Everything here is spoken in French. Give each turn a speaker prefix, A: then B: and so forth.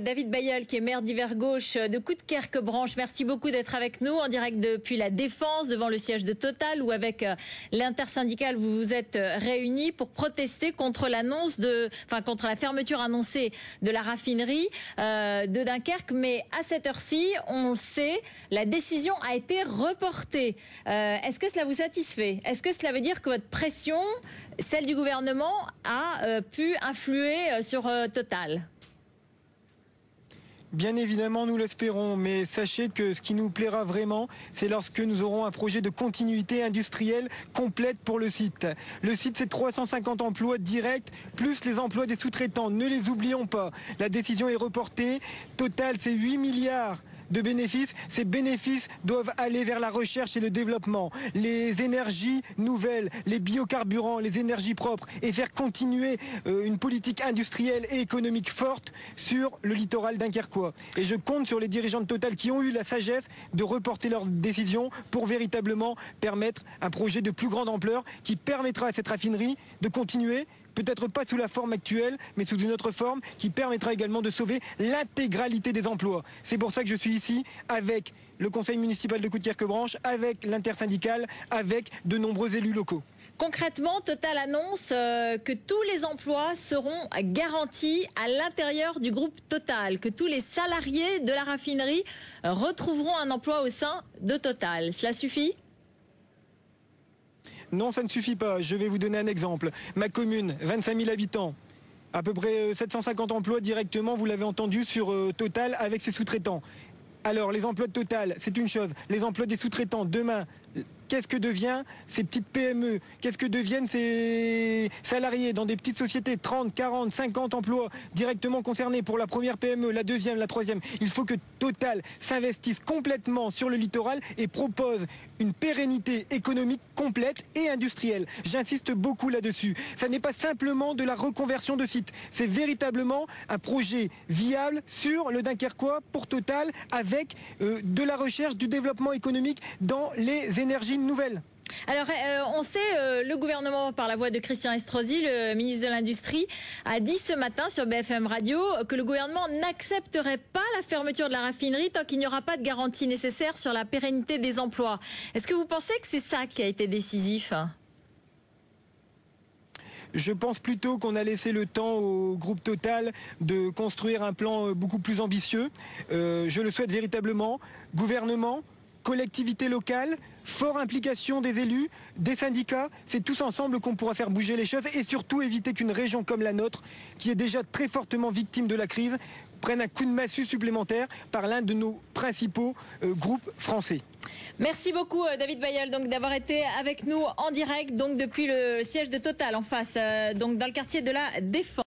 A: David Bayeul, qui est maire d'Hiver Gauche de Coudekerque-Branche. Merci beaucoup d'être avec nous en direct depuis la Défense, devant le siège de Total, où avec l'intersyndicale, vous vous êtes réunis pour protester contre contre la fermeture annoncée de la raffinerie de Dunkerque. Mais à cette heure-ci, on le sait, la décision a été reportée. Est-ce que cela vous satisfait? Est-ce que cela veut dire que votre pression, celle du gouvernement, a pu influer sur Total?
B: Bien évidemment, nous l'espérons, mais sachez que ce qui nous plaira vraiment, c'est lorsque nous aurons un projet de continuité industrielle complète pour le site. Le site, c'est 350 emplois directs, plus les emplois des sous-traitants. Ne les oublions pas. La décision est reportée. Total, c'est 8 milliards de bénéfices. Ces bénéfices doivent aller vers la recherche et le développement, les énergies nouvelles, les biocarburants, les énergies propres, et faire continuer une politique industrielle et économique forte sur le littoral dunkerquois. Et je compte sur les dirigeants de Total qui ont eu la sagesse de reporter leur décision pour véritablement permettre un projet de plus grande ampleur qui permettra à cette raffinerie de continuer, peut-être pas sous la forme actuelle, mais sous une autre forme qui permettra également de sauver l'intégralité des emplois. C'est pour ça que je suis ici avec le conseil municipal de Coudekerque-Branche, avec l'intersyndicale, avec de nombreux élus locaux.
A: Concrètement, Total annonce que tous les emplois seront garantis à l'intérieur du groupe Total, que tous les salariés de la raffinerie retrouveront un emploi au sein de Total. Cela suffit ?
B: Non, ça ne suffit pas. Je vais vous donner un exemple. Ma commune, 25 000 habitants, à peu près 750 emplois directement, vous l'avez entendu, sur Total avec ses sous-traitants. Alors, les emplois de Total, c'est une chose. Les emplois des sous-traitants, demain, qu'est-ce que devient ces petites PME? Qu'est-ce que deviennent ces salariés dans des petites sociétés? 30, 40, 50 emplois directement concernés pour la première PME, la deuxième, la troisième. Il faut que Total s'investisse complètement sur le littoral et propose une pérennité économique complète et industrielle. J'insiste beaucoup là-dessus. Ça n'est pas simplement de la reconversion de site. C'est véritablement un projet viable sur le Dunkerquois pour Total, avec de la recherche, du développement économique dans les énergies nouvelles.
A: Alors, on sait, le gouvernement, par la voix de Christian Estrosi, le ministre de l'Industrie, a dit ce matin sur BFM Radio que le gouvernement n'accepterait pas la fermeture de la raffinerie tant qu'il n'y aura pas de garantie nécessaire sur la pérennité des emplois. Est-ce que vous pensez que c'est ça qui a été décisif ?
B: Je pense plutôt qu'on a laissé le temps au groupe Total de construire un plan beaucoup plus ambitieux. Je le souhaite véritablement. Gouvernement, collectivité locale, forte implication des élus, des syndicats, c'est tous ensemble qu'on pourra faire bouger les choses et surtout éviter qu'une région comme la nôtre, qui est déjà très fortement victime de la crise, prenne un coup de massue supplémentaire par l'un de nos principaux groupes français.
A: Merci beaucoup David Bayeul d'avoir été avec nous en direct depuis le siège de Total en face, donc dans le quartier de la Défense.